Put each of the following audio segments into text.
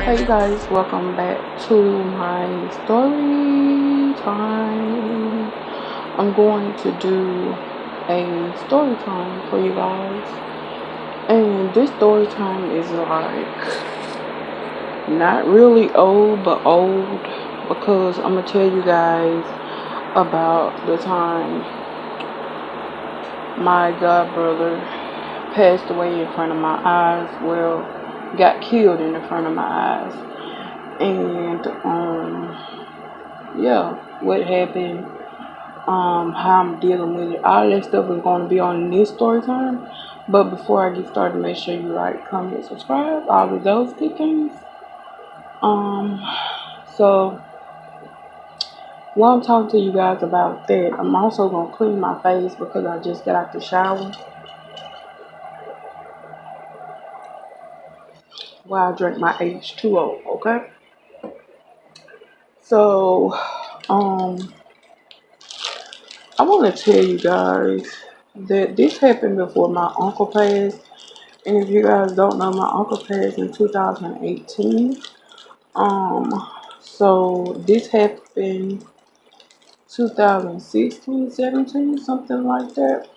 Hey guys, welcome back to my story time. I'm going to do a story time for you guys. And this story time is like not really old but old, because I'm gonna tell you guys about the time my godbrother passed away in front of my eyes. Well, got killed in front of my eyes. And yeah, what happened, how I'm dealing with it, all that stuff is going to be on this story time. But before I get started, make sure you like, comment, subscribe, all of those good things. So while I'm talking to you guys about that, I'm also gonna clean my face because I just got out the shower while I drink my H2O. Okay, so I want to tell you guys that this happened before my uncle passed. And if you guys don't know, my uncle passed in 2018. So this happened 2016, 17, something like that.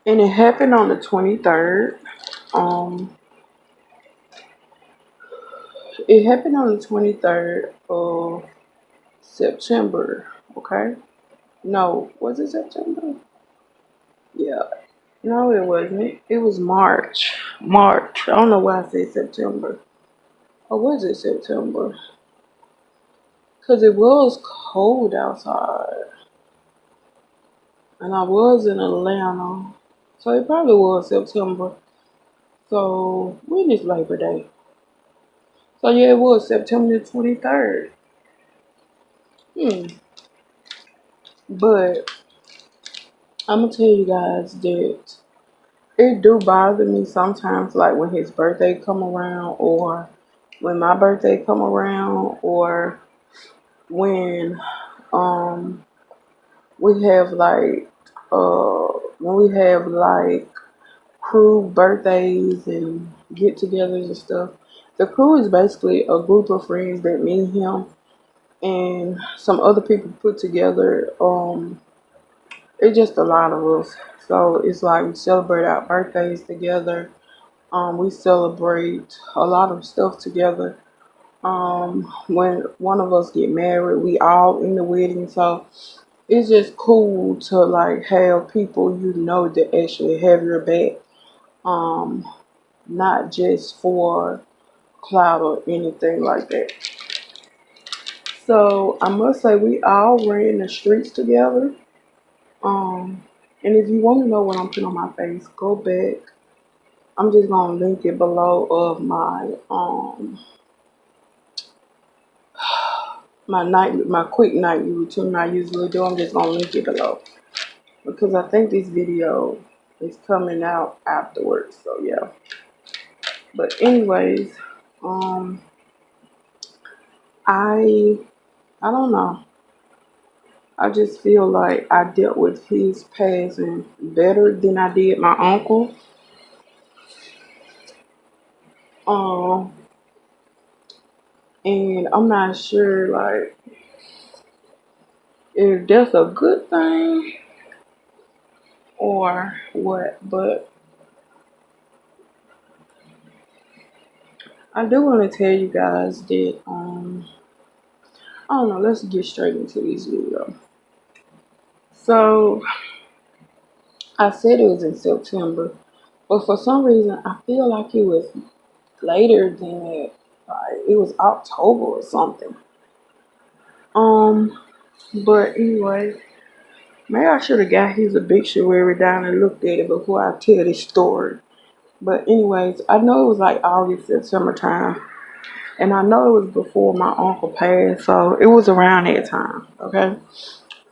And it happened on the 23rd. Um, it happened on the 23rd of September. Okay. No, was it September? Yeah. No, it wasn't. It was March. March. I don't know why I said September. Or was it September? Because it was cold outside. And I was in Atlanta. So it probably was September. So when is Labor Day? So yeah, it was September the 23rd. But I'm going to tell you guys that it do bother me sometimes, like when his birthday come around, or when my birthday come around, or when um we have like when we have like crew birthdays and get-togethers and stuff. The crew is basically a group of friends that me, him, and some other people put together. It's just a lot of us. So it's like we celebrate our birthdays together. We celebrate a lot of stuff together. When one of us get married, we all in the wedding. So it's just cool to like have people that actually have your back. Um, Not just for clout or anything like that. So I must say we all ran the streets together. Um, and if you want to know what I'm putting on my face, go back. I'm just gonna link it below of my quick night routine I usually do. I'm just gonna link it below because I think this video is coming out afterwards. So yeah. But anyways, um, I I don't know. I just feel like I dealt with his passing better than I did my uncle. Um, and I'm not sure like if that's a good thing or what, but I do want to tell you guys that I don't know. Let's get straight into this video. So I said it was in September, but for some reason I feel like it was later than that. Like it was October or something. Um, but anyway, maybe I should have got his obituary down and looked at it before I tell this story. But anyways, I know it was like August, September time. And I know it was before my uncle passed, so it was around that time, okay?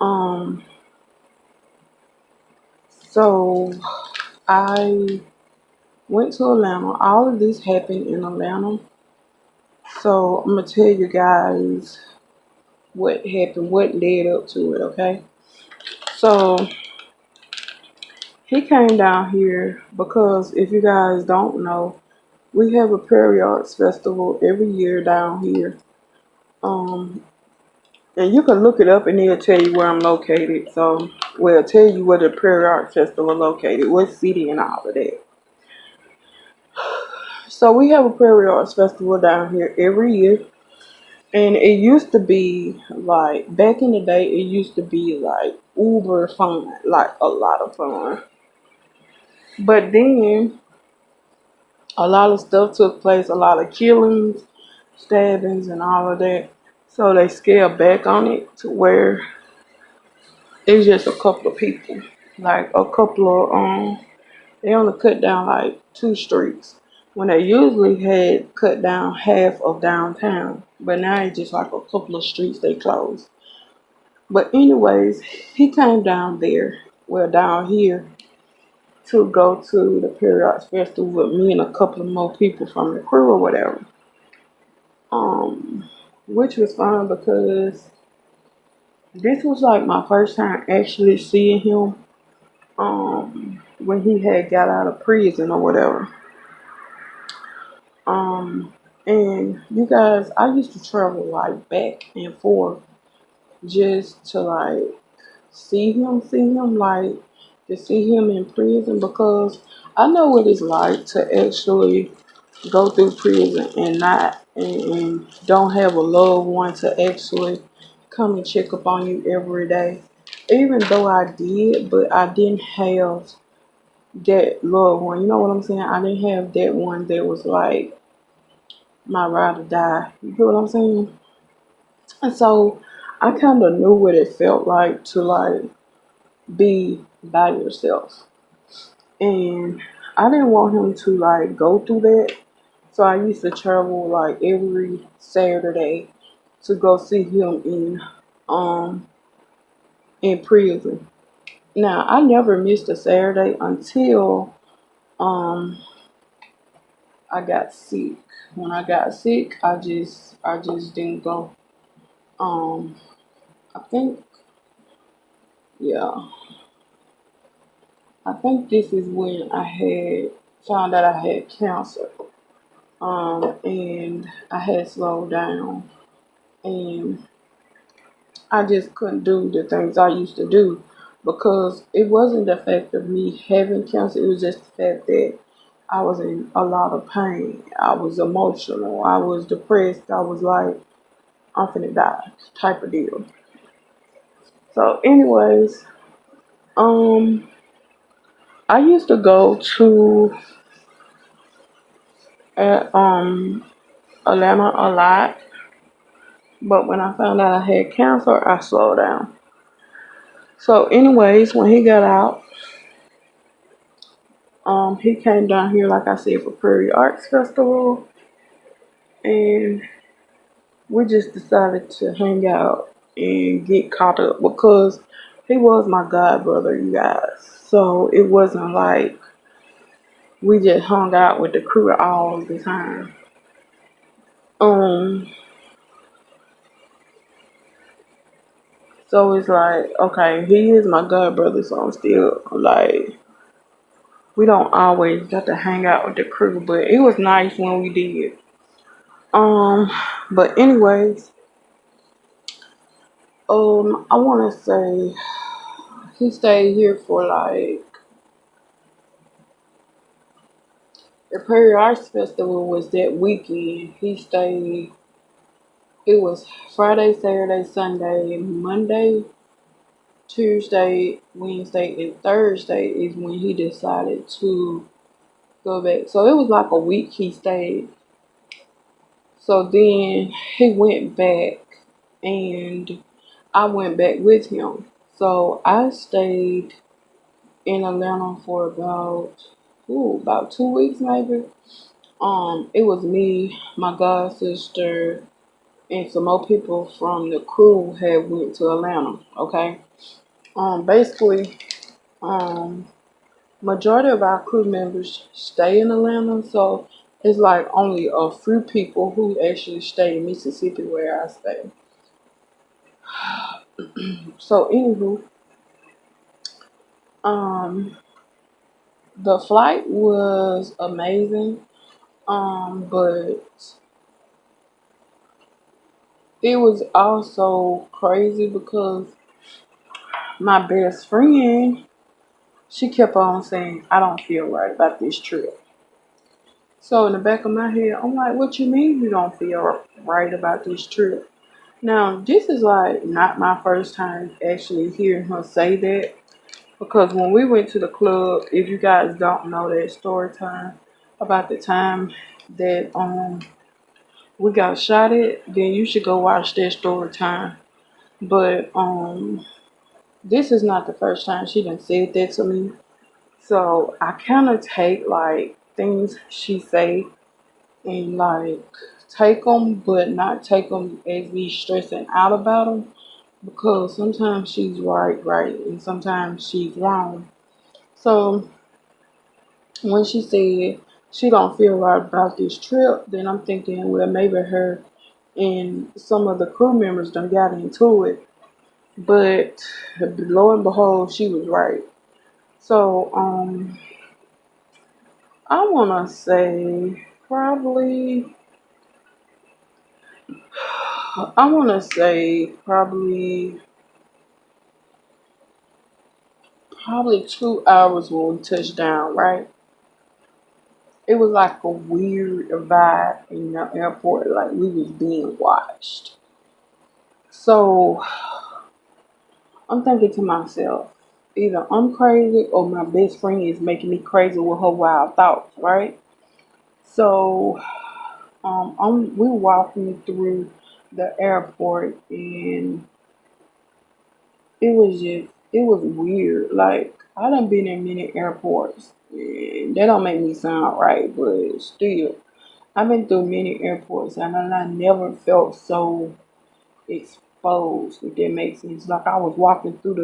Um, so I went to Atlanta. All of this happened in Atlanta. So I'm gonna tell you guys what happened, what led up to it, okay? So he came down here because if you guys don't know, we have a Prairie Arts Festival every year down here. Um, and you can look it up and it'll tell you where I'm located. So, well, tell you where the Prairie Arts Festival is located, what city and all of that. So we have a Prairie Arts Festival down here every year. And it used to be like, back in the day, it used to be like uber fun, like a lot of fun. But then a lot of stuff took place, a lot of killings, stabbings, and all of that. So they scaled back on it to where it's just a couple of people, like a couple of they only cut down like two streets when they usually had cut down half of downtown. But now it's just like a couple of streets they closed. But anyways, he came down there, well down here, to go to the Period Festival with me and a couple of more people from the crew or whatever. Um, which was fun because this was like my first time actually seeing him. When he had got out of prison or whatever. Um, and you guys, I used to travel like back and forth just to like see him, like to see him in prison because I know what it's like to actually go through prison and not and don't have a loved one to actually come and check up on you every day. Even though I did, but I didn't have that loved one. You know what I'm saying? I didn't have that one that was like my ride or die. You get what I'm saying? And so I kind of knew what it felt like to like be by yourself. And I didn't want him to like go through that. So I used to travel like every Saturday to go see him um in prison. Now I never missed a Saturday until um I got sick. When I got sick, I just didn't go. Um, I think yeah, I think this is when I had found out I had cancer. And I had slowed down, and I just couldn't do the things I used to do because it wasn't the fact of me having cancer. It was just the fact that I was in a lot of pain. I was emotional. I was depressed. I was like, I'm finna die type of deal. So, anyways, um, I used to go to Atlanta a lot, but when I found out I had cancer, I slowed down. So, anyways, when he got out, he came down here, like I said, for Prairie Arts Festival, and we just decided to hang out and get caught up because he was my godbrother, you guys. So it wasn't like we just hung out with the crew all the time. Um, so it's like, okay, he is my god brother, so I'm still like, we don't always got to hang out with the crew, but it was nice when we did. Um, but anyways, I want to say he stayed here for like the Prairie Arts Festival was that weekend. He stayed. It was Friday, Saturday, Sunday, Monday, Tuesday, Wednesday, and Thursday is when he decided to go back. So it was like a week he stayed. So then he went back and I went back with him. So I stayed in Atlanta for about 2 weeks maybe. It was me, my god sister, and some more people from the crew had went to Atlanta. Okay. Basically, um, majority of our crew members stay in Atlanta, so it's like only a few people who actually stay in Mississippi where I stay. So anywho, um, The flight was amazing, but it was also crazy because my best friend, she kept on saying, I don't feel right about this trip. So in the back of my head, I'm like, what you mean you don't feel right about this trip? Now, this is like not my first time actually hearing her say that. Because when we went to the club, if you guys don't know that story time about the time that we got shot at, then you should go watch that story time. But this is not the first time she done said that to me. So I kind of take like things she say and like take them, but not take them as me stressing out about them. Because sometimes she's right, and sometimes she's wrong. So when she said she don't feel right about this trip, then I'm thinking, well, maybe her and some of the crew members done got into it. But lo and behold, she was right. So I wanna say probably probably 2 hours when we touched down, right? It was like a weird vibe in the airport, like we was being watched. So I'm thinking to myself, either I'm crazy or my best friend is making me crazy with her wild thoughts, right? So we walking through the airport and it was weird. Like I done been in many airports and that don't make me sound right, but still, I've been through many airports and I never felt so exposed, if that makes sense. Like I was walking through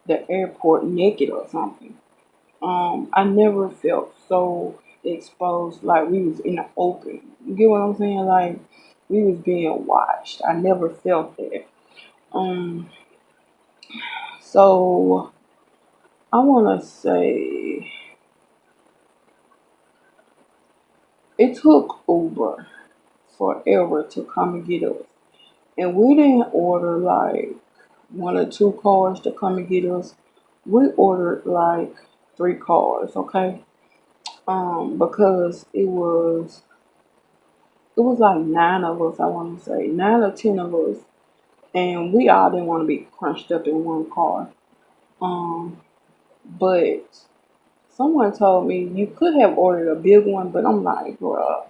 the airport naked or something. I never felt so exposed like we was in the open. You get what I'm saying? Like we was being watched. I never felt that. Um so I wanna say it took Uber forever to come and get us. And we didn't order like one or two cars to come and get us. We ordered like 3 cars, okay? Because it was like 9 of us, I want to say 9 or 10 of us, and we all didn't want to be crunched up in one car. Um, but someone told me you could have ordered a big one, but I'm like, bro,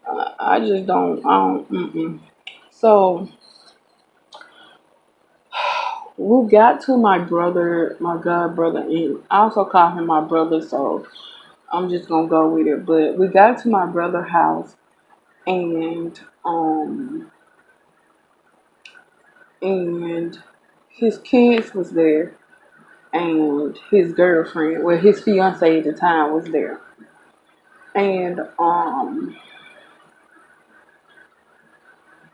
I just don't, I don't, mm-mm. So we got to my brother, my god brother, and I also call him my brother, so I'm just gonna go with it. But we got to my brother's house, and and his kids was there, and his girlfriend, well, his fiance at the time was there, and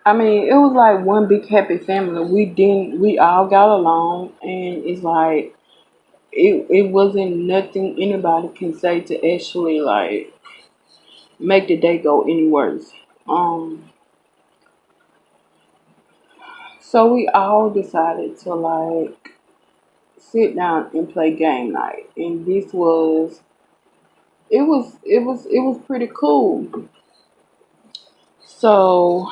I mean, it was like one big happy family. We all got along, and it's like it wasn't nothing anybody can say to actually like make the day go any worse. Um, so we all decided to like sit down and play game night, and it was pretty cool. So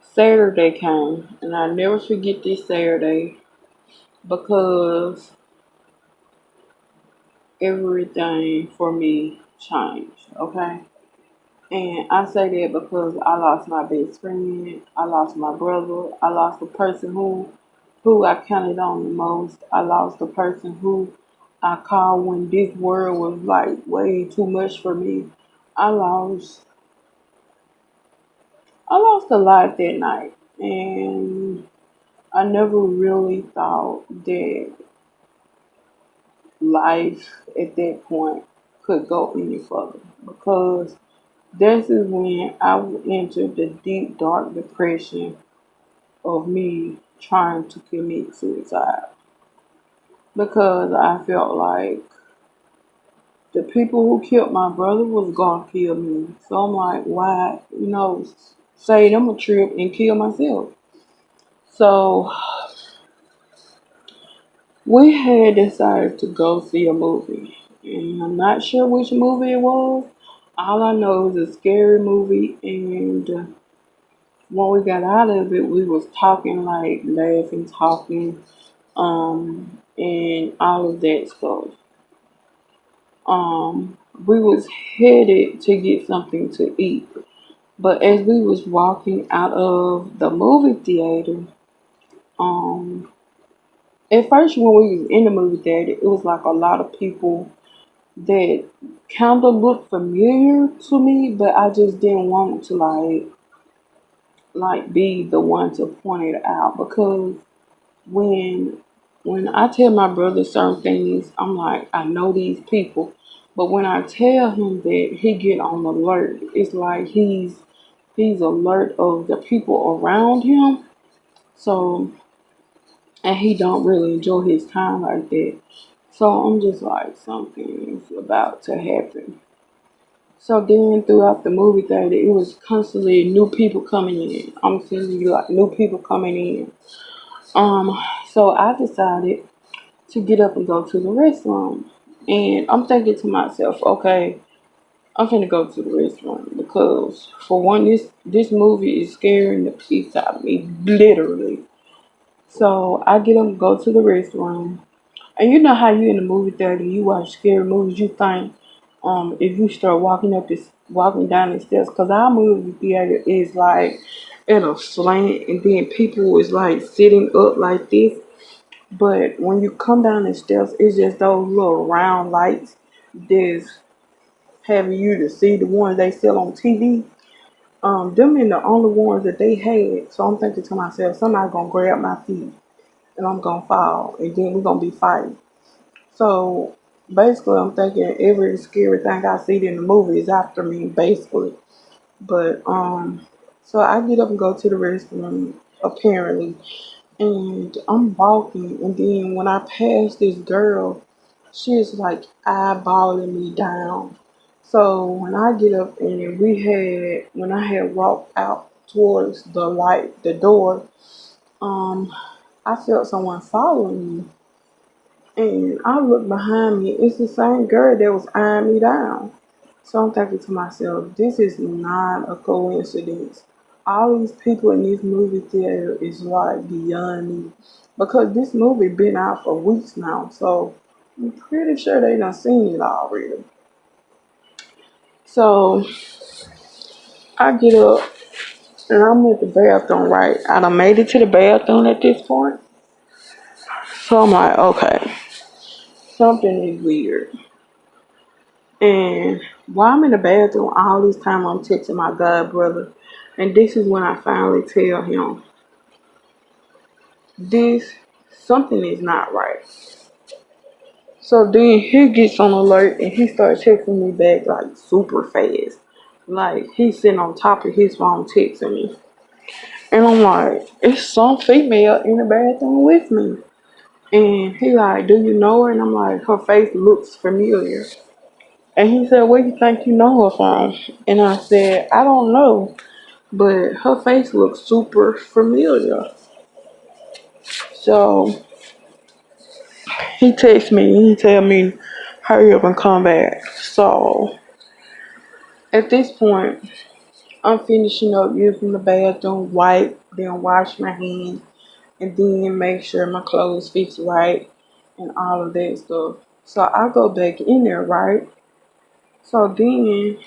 Saturday came, and I never forget this Saturday because everything for me changed. Okay. And I say that because I lost my best friend, I lost my brother, I lost the person who I counted on the most. I lost the person who I called when this world was like way too much for me. I lost I lost a lot that night, and I never really thought that life at that point could go any further because this is when I entered the deep dark depression of me trying to commit suicide. because I felt like the people who killed my brother was gonna kill me. So I'm like, why, say them a trip and kill myself. So we had decided to go see a movie. And I'm not sure which movie it was. All I know is a scary movie, and when we got out of it, we was talking, like laughing, talking, and all of that stuff. We was headed to get something to eat. But as we was walking out of the movie theater, um, at first when we was in the movie theater, it was like a lot of people that kind of looked familiar to me, but I just didn't want to like be the one to point it out because when when I tell my brother certain things, I'm like, I know these people. But when I tell him that, he get on alert. It's like he's alert of the people around him. So and he don't really enjoy his time like that. So I'm just like something's about to happen. So then throughout the movie theater, it was constantly new people coming in. I'm telling you, like new people coming in. Um, so I decided to get up and go to the restroom. And I'm thinking to myself, okay, I'm finna go to the restroom because for one, this movie is scaring the piece out of me, literally. So I get up and go to the restroom. And you know how you in the movie theater, you watch scary movies, you think, if you start walking down the steps, cause our movie theater is like in a slant, and then people is like sitting up like this. But when you come down the steps, it's just those little round lights that's having you to see the ones they sell on TV. Them ain't the only ones that they had. So I'm thinking to myself, somebody gonna grab my feet and I'm gonna fall, and then we're gonna be fighting. So basically, I'm thinking every scary thing I see in the movie is after me, basically. But so I get up and go to the restroom, apparently, and I'm walking, and then when I pass this girl, she is like eyeballing me down. So when I get up and when I had walked out towards the light, the door, um, I felt someone following me. And I look behind me, it's the same girl that was eyeing me down. So I'm thinking to myself, this is not a coincidence. All these people in this movie theater is like beyond me. Because this movie been out for weeks now, so I'm pretty sure they done seen it already. So I get up and I'm at the bathroom, right? I done made it to the bathroom at this point. So I'm like, okay, something is weird. And while I'm in the bathroom, all this time I'm texting my godbrother. And this is when I finally tell him, this, something is not right. So then he gets on alert and he starts texting me back like super fast. Like he's sitting on top of his phone texting me. And I'm like, it's some female in the bathroom with me. And he like, do you know her? And I'm like, her face looks familiar. And he said, where you think you know her from? And I said, I don't know. But her face looks super familiar. So he texts me and he tell me, hurry up and come back. So at this point, I'm finishing up using the bathroom, wipe, then wash my hands, and then make sure my clothes fits right and all of that stuff. So I go back in there, right? So then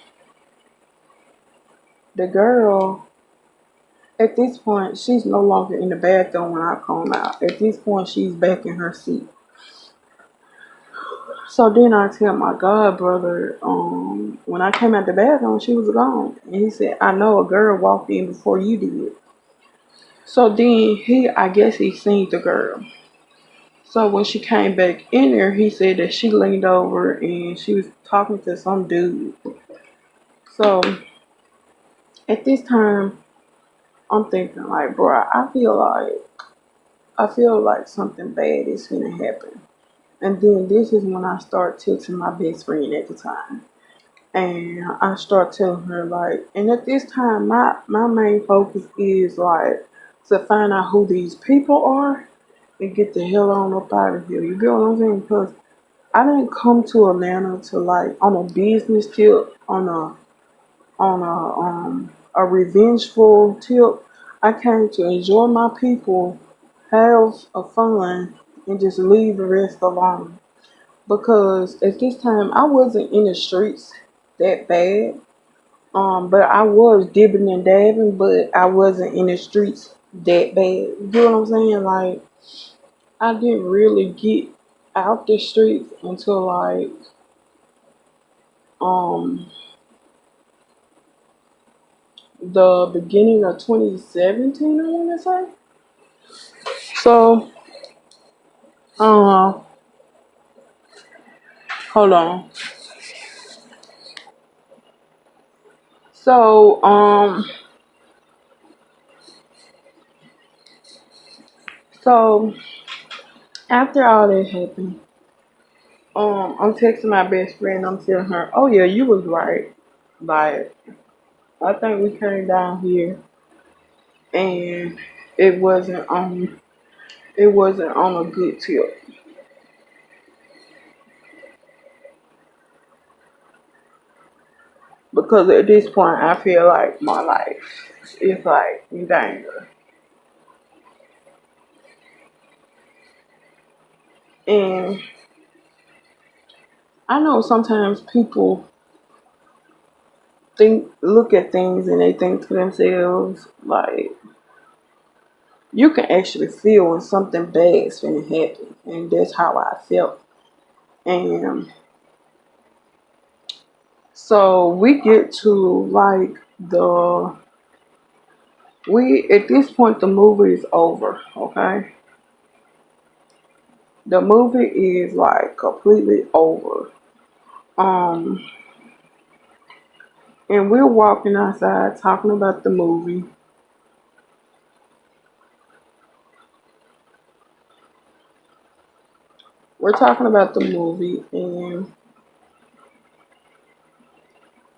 the girl, at this point, she's no longer in the bathroom when I come out. At this point, she's back in her seat. So then I tell my god brother, when I came out the bathroom, she was gone. And he said, I know a girl walked in before you did. So then I guess he seen the girl. So when she came back in there, he said that she leaned over and she was talking to some dude. So at this time, I'm thinking like, bro, I feel like something bad is gonna happen. And then this is when I start texting my best friend at the time. And I start telling her like, and at this time, my main focus is like to find out who these people are and get the hell on up out of here. You get what I'm saying? Because I didn't come to Atlanta to like on a business tip, on a revengeful tip. I came to enjoy my people, have a fun, and just leave the rest alone. Because at this time I wasn't in the streets that bad. But I was dipping and dabbing, but I wasn't in the streets that bad. You get what I'm saying? Like I didn't really get out the streets until like um the beginning of 2017. I want to say. So uh, hold on. So so after all that happened, I'm texting my best friend. I'm telling her, "Oh yeah, you was right. Like I think we came down here and it wasn't on it wasn't on a good tip because at this point I feel like my life is like in danger. And I know sometimes people look at things and they think to themselves like you can actually feel when something bad's finna happen, and that's how I felt. And so we get to like we at this point the movie is over, okay? The movie is like completely over. Um, and we're walking outside talking about the movie. We're talking about the movie, and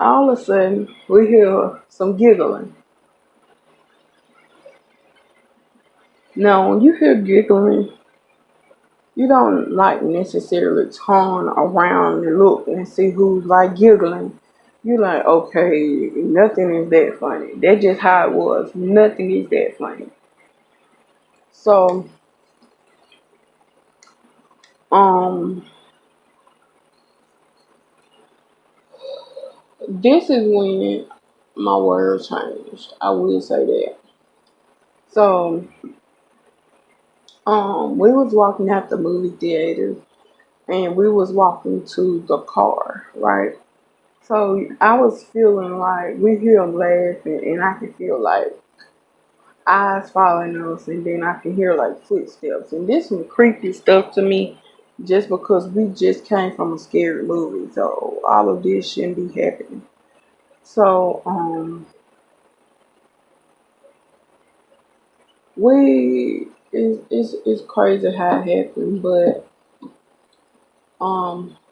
all of a sudden we hear some giggling. Now, when you hear giggling, you don't like necessarily turn around and look and see who's like giggling. You like, okay, nothing is that funny. That's just how it was. Nothing is that funny. So, um, this is when my world changed. I will say that. So, we was walking out the movie theater and we was walking to the car, right? So I was feeling like we hear them laughing and I can feel like eyes following us and then I can hear like footsteps. And this some creepy stuff to me just because we just came from a scary movie. So all of this shouldn't be happening. So we it's crazy how it happened, but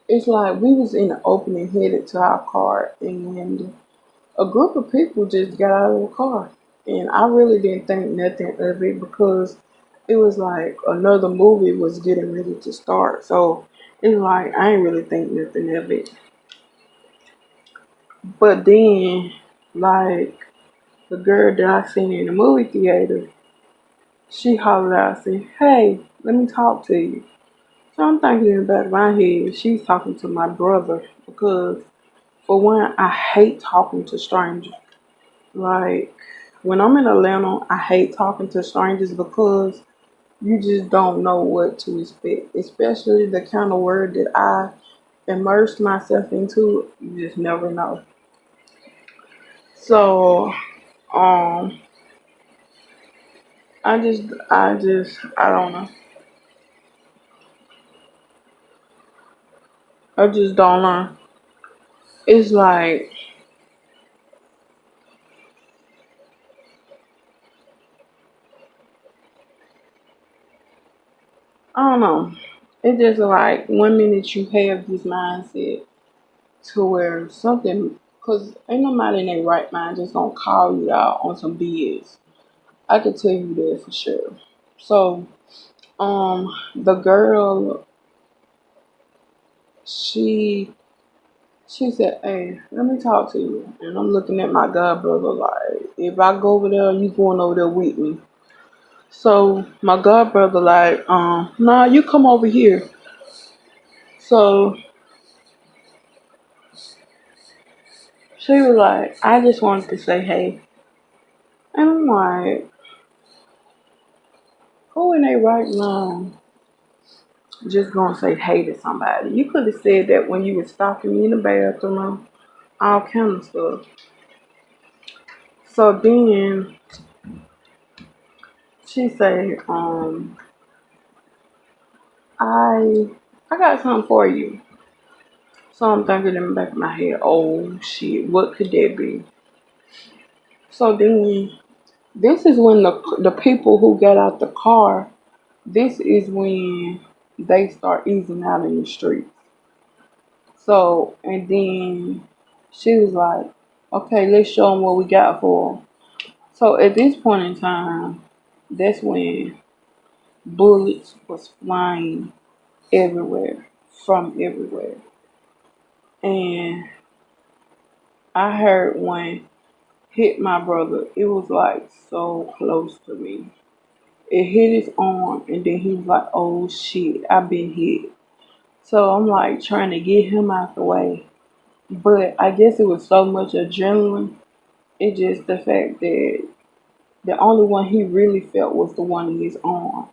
it's like we was in the opening headed to our car and a group of people just got out of the car. And I really didn't think nothing of it because it was like another movie was getting ready to start. So it's like I ain't really think nothing of it. But then like the girl that I seen in the movie theater, she hollered out saying, "Hey, let me talk to you." So I'm thinking in the back of my head, she's talking to my brother because for one, I hate talking to strangers. Like when I'm in Atlanta, I hate talking to strangers because you just don't know what to expect, especially the kind of word that I immersed myself into. You just never know. So, um, I don't know. I just don't know. It's like, I don't know. It's just like one minute you have this mindset to where something, because ain't nobody in their right mind just gonna call you out on some BS. I can tell you that for sure. So, the girl, she she said, "Hey, let me talk to you." And I'm looking at my godbrother like, if I go over there, you going over there with me. So my godbrother like, nah, you come over here. So she was like, I just wanted to say hey. And I'm like, who in their right mind just gonna say hey to somebody? You could have said that when you was stalking me in the bathroom, all kind of stuff. So then she said, I I got something for you. So I'm thinking in the back of my head, oh shit, what could that be? So then this is when the people who got out the car, this is when they start easing out in the street. So, and then she was like, okay, let's show them what we got for them. So at this point in time, that's when bullets was flying everywhere, from everywhere. And I heard one hit my brother. It was like so close to me. It hit his arm, and then he was like, oh shit, I've been hit. So I'm like trying to get him out the way. But I guess it was so much adrenaline. It's just the fact that the only one he really felt was the one in his arm.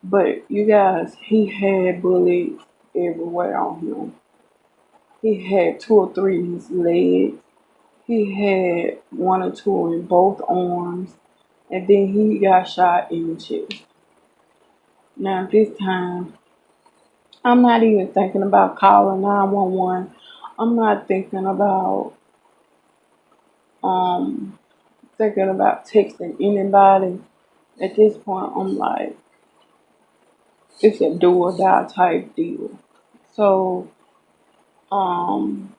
But you guys, he had bullets everywhere on him. He had two or three in his legs. He had one or two in both arms. And then he got shot in the chest. Now this time, I'm not even thinking about calling 911. I'm not um thinking about texting anybody. At this point, I'm like, it's a do or die type deal. So, um,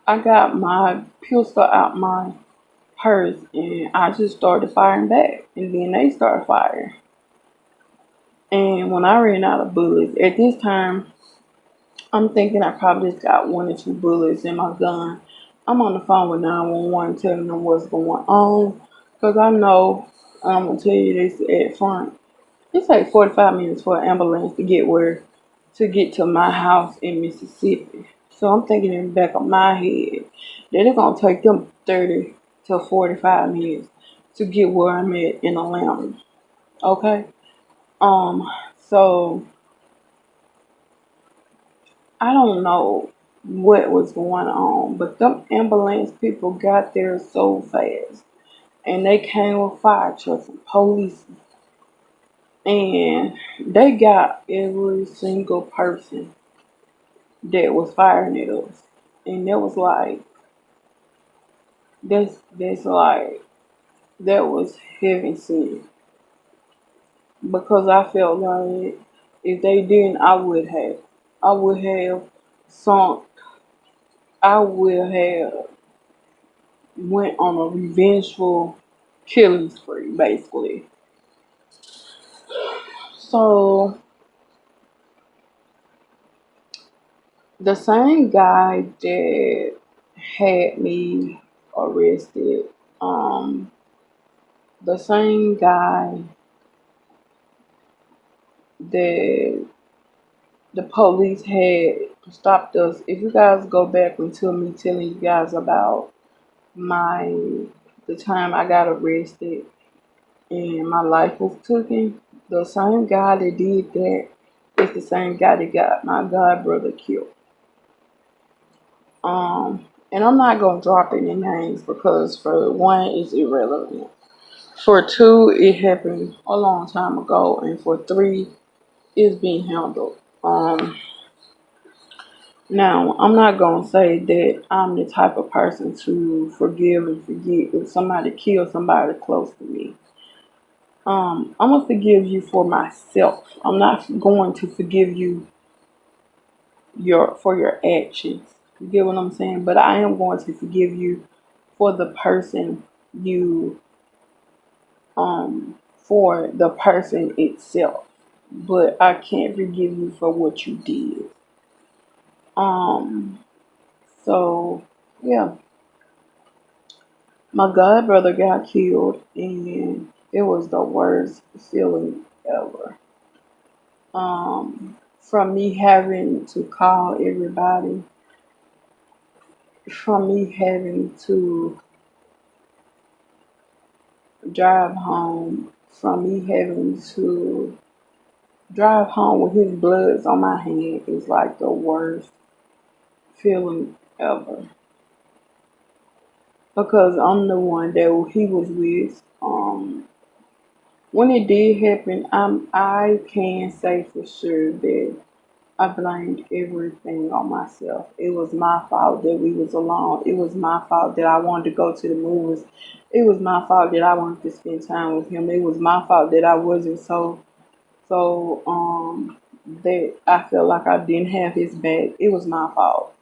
I got my pistol out my purse and I just started firing back. And then they started firing. And when I ran out of bullets, at this time, I'm thinking I probably just got one or two bullets in my gun. I'm on the phone with 911 telling them what's going on. Because I know, I'm going to tell you this at front. It takes 45 minutes for an ambulance to get to my house in Mississippi. So I'm thinking in the back of my head that it's going to take them 30 to 45 minutes to get where I'm at in Atlanta. Okay? Um, so I don't know what was going on, but them ambulance people got there so fast. And they came with fire trucks and police. And they got every single person that was firing at us. And that was like, that's like, that was heaven sent. Because I felt like if they didn't, I would have sunk, I would have went on a revengeful killing spree, basically. So the same guy that had me arrested, um, the same guy that the police had stopped us. If you guys go back until me telling you guys about my the time I got arrested and my life was taken, the same guy that did that is the same guy that got my godbrother killed. And I'm not gonna drop any names because for one, it's irrelevant. For two, it happened a long time ago, and for three, it's being handled. Now, I'm not gonna say that I'm the type of person to forgive and forget if somebody kills somebody close to me. I'm gonna forgive you for myself. I'm not going to forgive you your actions. You get what I'm saying? But I am going to forgive you for the person you for the person itself. But I can't forgive you for what you did. Um so yeah, my godbrother got killed and it was the worst feeling ever. From me having to call everybody, from me having to drive home, from me having to drive home with his bloods on my hand is like the worst feeling ever. Because I'm the one that he was with. When it did happen, I can say for sure that I blamed everything on myself. It was my fault that we was alone. It was my fault that I wanted to go to the movies. It was my fault that I wanted to spend time with him. It was my fault that I wasn't so that I felt like I didn't have his back. It was my fault.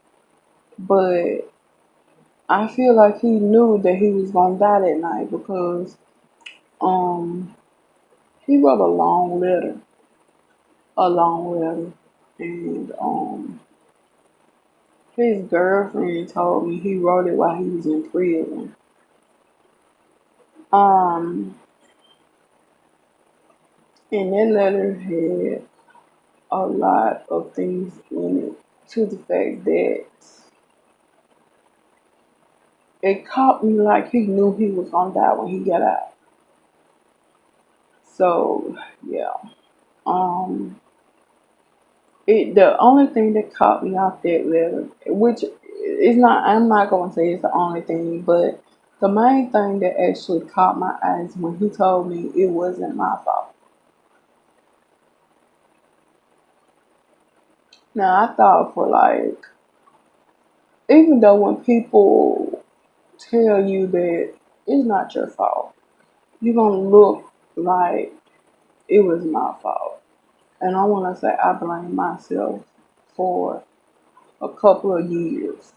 But I feel like he knew that he was gonna die that night because um he wrote a long letter, and his girlfriend told me he wrote it while he was in prison. Um, and that letter had a lot of things in it, to the fact that it caught me like he knew he was gonna die when he got out. So yeah, um, the only thing that caught me off that letter, which is not, I'm not gonna say it's the only thing, but the main thing that actually caught my eyes when he told me it wasn't my fault. Now I thought for like, even though when people tell you that it's not your fault, you're gonna look like it was my fault. And I wanna say I blame myself for a couple of years.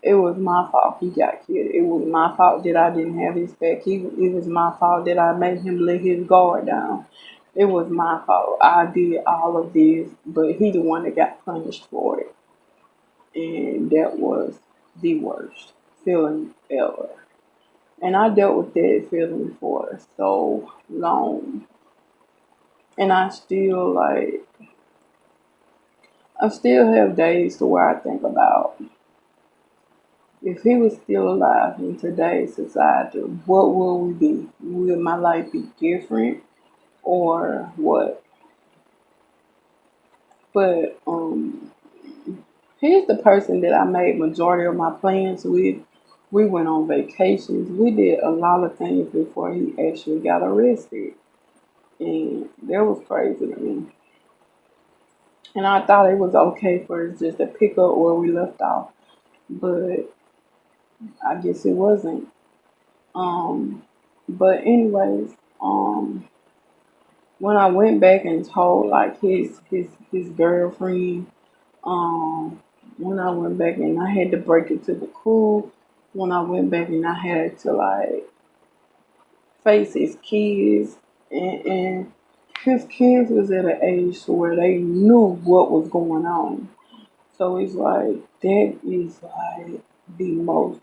It was my fault he got killed. It was my fault that I didn't have his back. It was my fault that I made him let his guard down. It was my fault. I did all of this, but he the one that got punished for it. And that was the worst feeling ever. And I dealt with that feeling for so long. And I still have days to where I think about, if he was still alive in today's society, what will we be? Will my life be different or what? But he's the person that I made majority of my plans with. We went on vacations. We did a lot of things before he actually got arrested. And that was crazy to me. And I thought it was okay for us just to pick up where we left off. But I guess it wasn't. Um but anyways, when I went back and told like his girlfriend, um, when I went back and I had to break it to the crew, when I went back and I had to like face his kids, and his kids was at an age to where they knew what was going on. So it's like that is like the most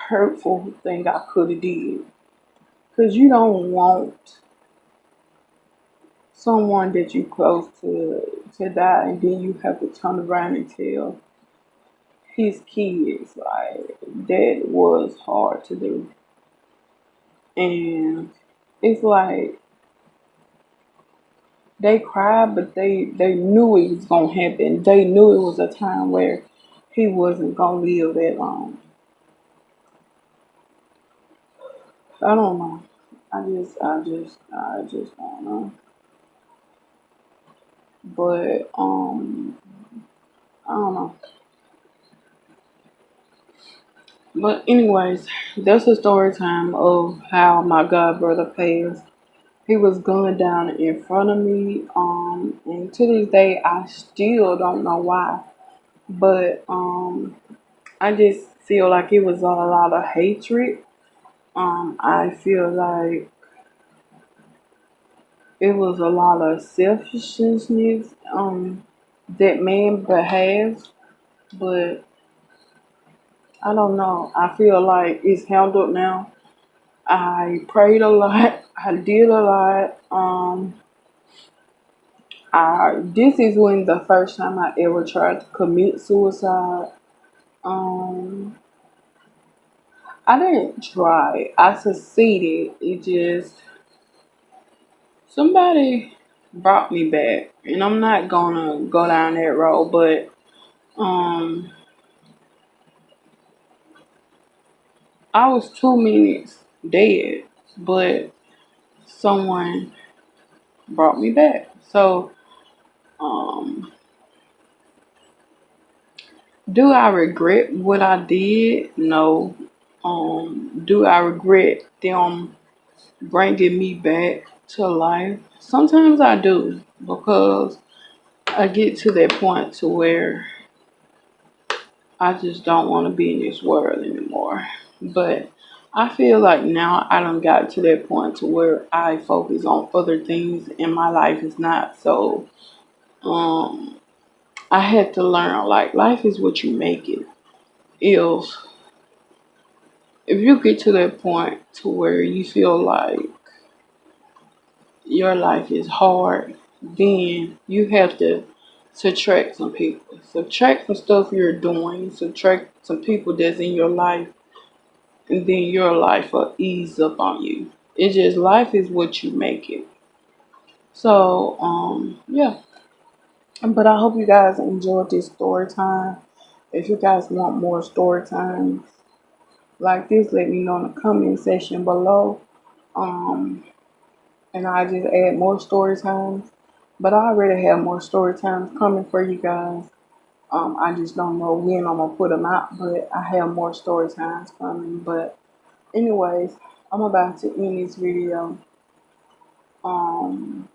hurtful thing I could have did. Cause you don't want someone that you close to die, and then you have to turn around and tell his kids. Like that was hard to do. And it's like they cried, but they knew it was gonna happen. They knew it was a time where he wasn't gonna live that long. I don't know. I just don't know. But I don't know. But anyways, that's the story time of how my god brother passed. He was gunned down in front of me. And to this day, I still don't know why. But I just feel like it was a lot of hatred. I feel like it was a lot of selfishness that man behaved, but I don't know. I feel like it's handled now. I prayed a lot. I did a lot. This is when the first time I ever tried to commit suicide. Um, I didn't try. I succeeded. It just somebody brought me back, and I'm not gonna go down that road. But um, I was 2 minutes dead, but someone brought me back. So um, do I regret what I did? No. Do I regret them bringing me back to life? Sometimes I do, because I get to that point to where I just don't want to be in this world anymore. But I feel like now I done got to that point to where I focus on other things and my life is not. So um I had to learn, like, life is what you make it. If you get to that point to where you feel like your life is hard, then you have to subtract some people. Subtract some stuff you're doing, subtract some people that's in your life, and then your life will ease up on you. It's just life is what you make it. So, yeah. But I hope you guys enjoyed this story time. If you guys want more story times like this, let me know in the comment section below. Um, and I just add more story times. But I already have more story times coming for you guys. I just don't know when I'm gonna put them out, but I have more story times coming. But anyways, I'm about to end this video. Um,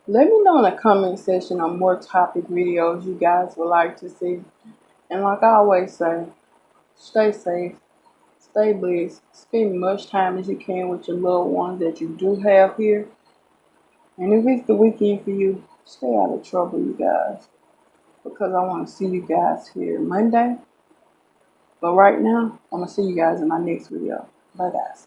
Let me know in the comment section on more topic videos you guys would like to see. And like I always say, stay safe, stay blessed, spend much time as you can with your loved ones that you do have here. And if it's the weekend for you, stay out of trouble, you guys. Because I want to see you guys here Monday. But right now, I'm going to see you guys in my next video. Bye, guys.